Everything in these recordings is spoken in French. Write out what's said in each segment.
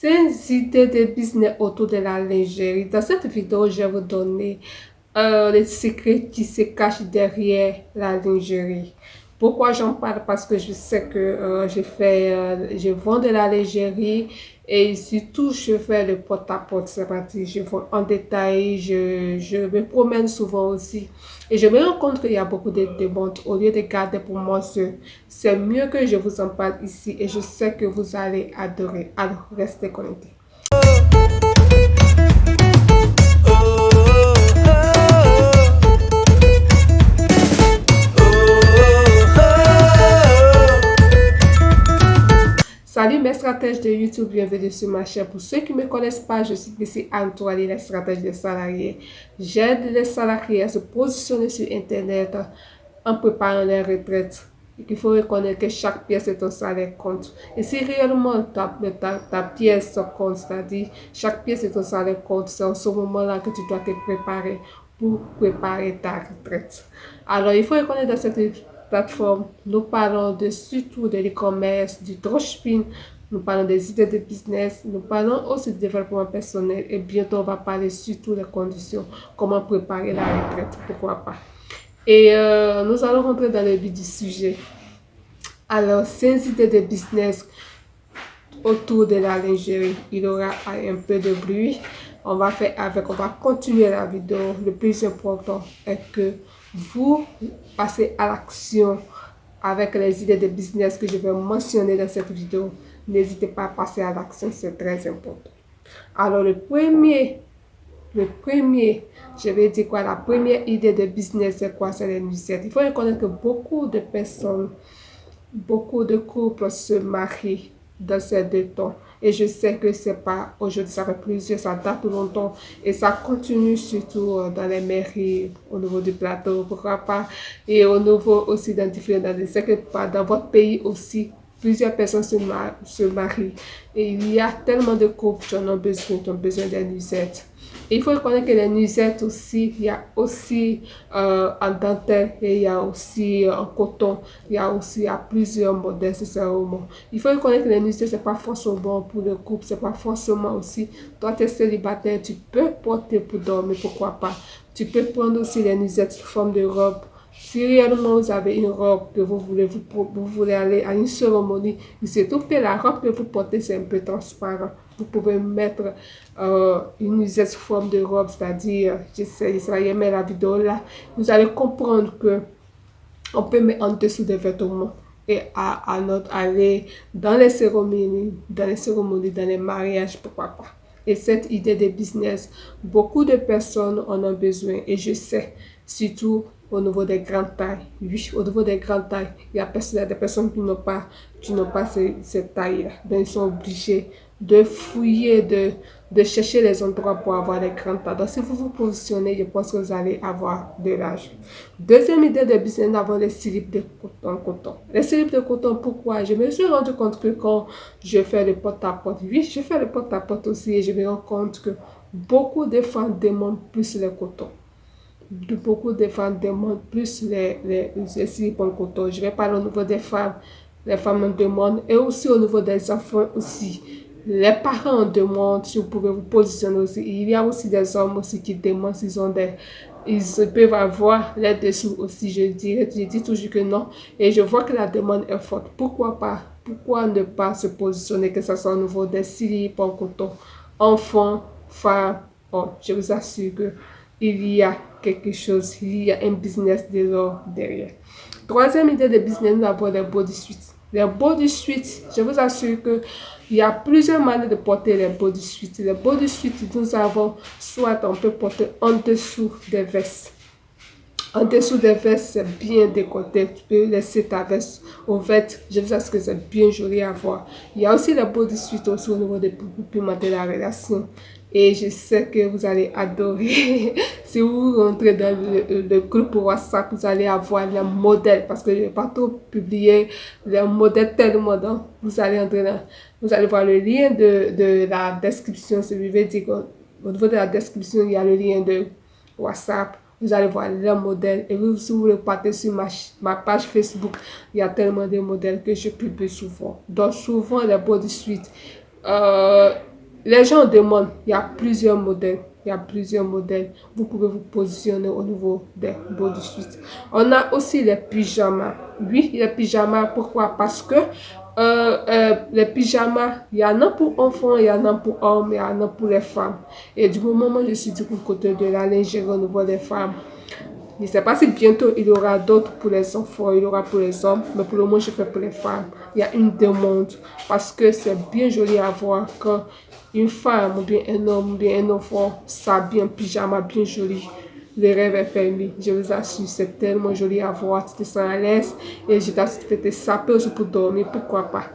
5 idées de business autour de la lingerie. Dans cette vidéo, je vais vous donner les secrets qui se cachent derrière la lingerie. Pourquoi j'en parle? Parce que je sais que je vends de la lingerie et surtout je fais le porte-à-porte. C'est-à-dire je vends en détail, je me promène souvent aussi. Et je me rends compte qu'il y a beaucoup de demandes. Au lieu de garder pour moi c'est mieux que je vous en parle ici et je sais que vous allez adorer. Alors, restez connectés. Salut mes stratèges de YouTube, bienvenue sur ma chaîne. Pour ceux qui ne me connaissent pas, je suis ici Antoine, la stratège des salariés. J'aide les salariés à se positionner sur Internet en préparant les retraites. Il faut reconnaître que chaque pièce de ton salaire compte. Et si réellement ta pièce compte, c'est-à-dire chaque pièce de ton salaire compte, c'est en ce moment-là que tu dois te préparer pour préparer ta retraite. Alors, il faut reconnaître dans cette plateforme, nous parlons de surtout de l'e-commerce, du dropshipping, nous parlons des idées de business, nous parlons aussi du développement personnel et bientôt on va parler surtout des conditions, comment préparer la retraite, pourquoi pas. Et nous allons rentrer dans le vif du sujet. Alors, ces idées de business autour de la lingerie, il y aura un peu de bruit. On va continuer la vidéo. Le plus important est que vous passez à l'action avec les idées de business que je vais mentionner dans cette vidéo. N'hésitez pas à passer à l'action, c'est très important. Alors, je vais dire quoi, la première idée de business, c'est quoi? C'est les nuisettes. Il faut reconnaître que beaucoup de personnes, beaucoup de couples se marient dans ces 2 temps. Et je sais que c'est pas aujourd'hui, ça fait plusieurs, ça date longtemps et ça continue surtout dans les mairies, au niveau du plateau, pourquoi pas, et au niveau aussi dans différents, dans votre pays aussi, plusieurs personnes se marient. Et il y a tellement de couples qui ont besoin des nuisettes. Il faut reconnaître que les nuisettes aussi, il y a aussi en dentelle et il y a aussi en coton, il y a plusieurs modèles, c'est moment. Il faut reconnaître que les nuisettes, c'est pas forcément bon pour le couple, c'est pas forcément aussi, toi tu es célibataire, tu peux porter pour dormir, pourquoi pas. Tu peux prendre aussi les nuisettes sous forme de robe. Si réellement vous avez une robe que vous voulez aller à une cérémonie, il se trouve que la robe que vous portez, c'est un peu transparent. Vous pouvez mettre une nuisette sous forme de robe, c'est-à-dire, j'essaie mettre la vidéo là, vous allez comprendre que on peut mettre en dessous des vêtements et aller dans les mariages, pourquoi pas. Et cette idée de business, beaucoup de personnes en ont besoin et je sais, surtout au niveau des grandes tailles. Oui, au niveau des grandes tailles, il y a des personnes qui n'ont pas cette taille-là. Donc, ils sont obligés de fouiller, de chercher les endroits pour avoir des grandes tailles. Donc, si vous vous positionnez, je pense que vous allez avoir de l'âge. Deuxième idée de business, d'avoir les slips de coton. Les slips de coton, pourquoi? Je me suis rendu compte que quand je fais le porte-à-porte, oui, je fais le porte-à-porte aussi et je me rends compte que beaucoup de femmes demandent plus le coton. Beaucoup de femmes demandent plus les slips en coton. Je vais parler au niveau des femmes. Les femmes en demandent et aussi au niveau des enfants aussi. Les parents en demandent si vous pouvez vous positionner aussi. Il y a aussi des hommes aussi qui demandent ils peuvent avoir les dessous aussi. Je dis toujours que non. Et je vois que la demande est forte. Pourquoi pas? Pourquoi ne pas se positionner, que ce soit au niveau des slips en coton, enfants, femmes? Oh, je vous assure que il y a quelque chose, il y a un business derrière. Troisième idée de business, nous avons les body suits. Les body suits, je vous assure que il y a plusieurs manières de porter les body suits. Les body suits, nous avons soit on peut porter en dessous des vestes. En dessous des vestes, c'est bien décoté. Tu peux laisser ta veste ouverte. Je vous assure que c'est bien joli à voir. Il y a aussi les body suits aussi au niveau des piments de la relation. Et je sais que vous allez adorer. Si vous rentrez dans le groupe WhatsApp, vous allez avoir les modèles. Parce que je n'ai pas tout publié les modèles tellement. Donc, vous allez voir le lien de la description. Je vais dire au niveau de la description, il y a le lien de WhatsApp. Vous allez voir les modèles. Et si vous voulez partir sur ma page Facebook, il y a tellement de modèles que je publie souvent. Donc, souvent, les body suits, Les gens demandent, il y a plusieurs modèles. Il y a plusieurs modèles. Vous pouvez vous positionner au niveau des bodysuits. On a aussi les pyjamas. Oui, les pyjamas, pourquoi? Parce que les pyjamas, il y en a pour enfants, il y en a pour hommes, il y en a pour les femmes. Et du moment où je suis du côté de la lingerie au niveau des femmes, je ne sais pas si bientôt il y aura d'autres pour les enfants, il y aura pour les hommes, mais pour le moment je fais pour les femmes. Il y a une demande parce que c'est bien joli à voir quand une femme ou bien un homme ou bien un enfant s'habille en pyjama bien joli. Le rêve est permis, je vous assure, c'est tellement joli à voir, tu te sens à l'aise et je t'assure, tu peux te saper aussi pour dormir, pourquoi pas.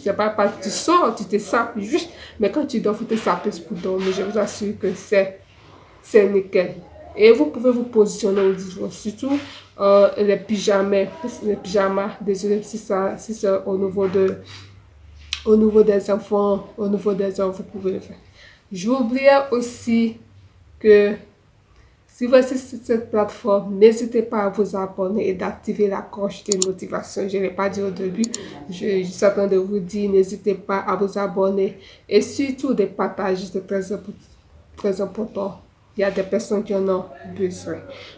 C'est pas tu sors, tu te sapes, juste, mais quand tu dors, il faut te saper pour dormir, je vous assure que c'est nickel. Et vous pouvez vous positionner au niveau, surtout les pyjamas, désolé si c'est au niveau des enfants, au niveau des hommes, vous pouvez le faire. J'oubliais aussi que si vous êtes sur cette plateforme, n'hésitez pas à vous abonner et d'activer la cloche de notification. Je ne l'ai pas dit au début, je suis en train de vous dire, n'hésitez pas à vous abonner et surtout de partager, c'est très important. Il y a des personnes qui en ont besoin.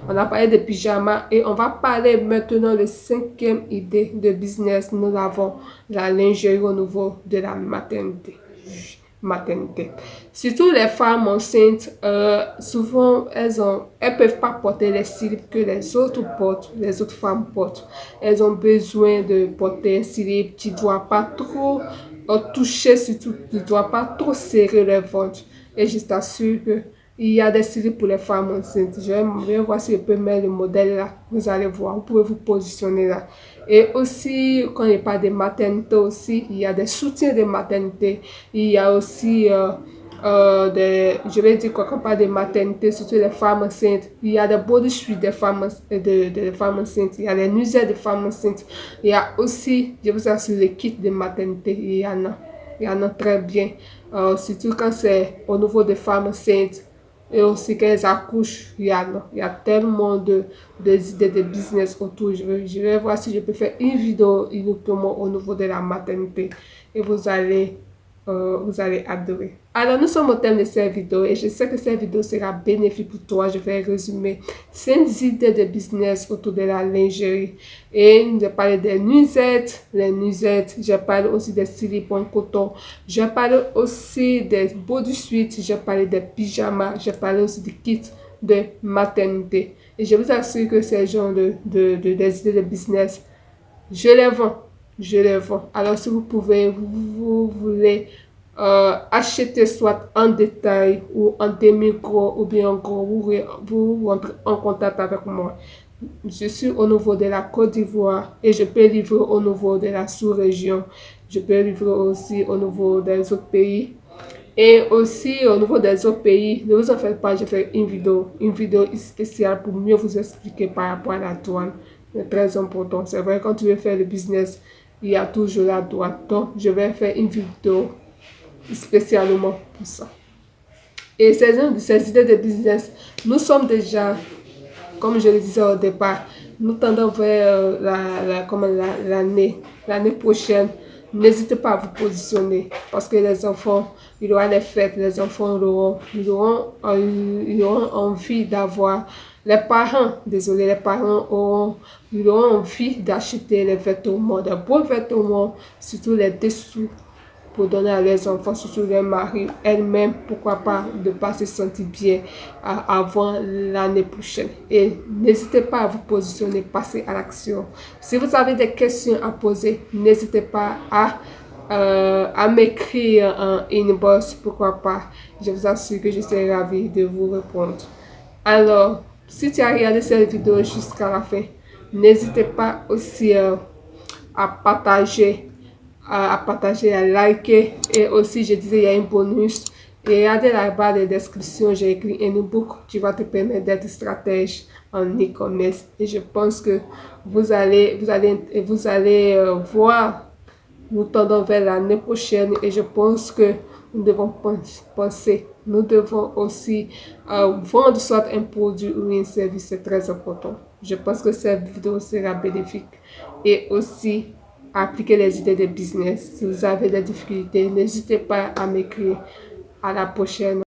On a parlé de pyjama et on va parler maintenant de cinquième idée de business. Nous avons la lingerie au niveau de la maternité. Surtout les femmes enceintes, souvent elles peuvent pas porter les slips que les autres portent, les autres femmes portent. Elles ont besoin de porter un slip qui ne doit pas trop toucher, surtout qui ne doit pas trop serrer le ventre. Et je t'assure que il y a des slips pour les femmes enceintes. Je vais voir si je peux mettre le modèle là. Vous allez voir, vous pouvez vous positionner là. Et aussi, quand il parle de maternité aussi, il y a des soutiens de maternité. Il y a aussi je vais dire quoi, quand on parle de maternité, surtout les femmes enceintes, il y a des bodysuits des femmes, de femmes enceintes, il y a les nuisettes des femmes enceintes, il y a aussi, je vous assure, les kits de maternité, il y en a très bien, surtout quand c'est au niveau des femmes enceintes et aussi quand elles accouchent, il y a tellement idées de business autour. Je vais voir si je peux faire une vidéo uniquement au niveau de la maternité et vous allez adorer. Alors, nous sommes au thème de cette vidéo et je sais que cette vidéo sera bénéfique pour toi. Je vais résumer 5 idées de business autour de la lingerie. Et j'ai parlé des nuisettes, j'ai parlé aussi des slips en coton, j'ai parlé aussi des bodysuits, j'ai parlé des pyjamas, j'ai parlé aussi des kits de maternité. Et je vous assure que ces genres des idées de business, je les vends. Je les vends. Alors, si vous voulez acheter soit en détail ou en demi-gros ou bien en gros, vous rentrez en contact avec moi. Je suis au niveau de la Côte d'Ivoire et je peux livrer au niveau de la sous-région. Je peux livrer aussi au niveau des autres pays. Et aussi au niveau des autres pays, ne vous en faites pas, je fais une vidéo spéciale pour mieux vous expliquer par rapport à la douane. C'est très important. C'est vrai, quand tu veux faire le business, il y a toujours la douane. Donc, je vais faire une vidéo spécialement pour ça. Et ces idées de business, nous sommes déjà, comme je le disais au départ, nous tendons vers l'année prochaine. N'hésitez pas à vous positionner parce que les enfants, il y aura les fêtes, les enfants ils auront envie d'avoir, les parents ils auront envie d'acheter les vêtements, des beaux vêtements, surtout les dessous pour donner à leurs enfants, surtout les maris elles-mêmes, pourquoi pas de pas se sentir bien avant l'année prochaine. Et n'hésitez pas à vous positionner, passer à l'action. Si vous avez des questions à poser, n'hésitez pas à m'écrire en inbox, pourquoi pas. Je vous assure que je serai ravie de vous répondre. Alors, si tu as regardé cette vidéo jusqu'à la fin, n'hésitez pas aussi à partager, à liker. Et aussi, je disais, il y a un bonus. Et regardez la barre de description, j'ai écrit un e-book qui va te permettre d'être stratège en e-commerce. Et je pense que vous allez voir, nous tendons vers l'année prochaine et je pense que nous devons penser, nous devons aussi vendre soit un produit ou un service, c'est très important. Je pense que cette vidéo sera bénéfique et aussi à appliquer les idées de business. Si vous avez des difficultés, n'hésitez pas à m'écrire. À la prochaine.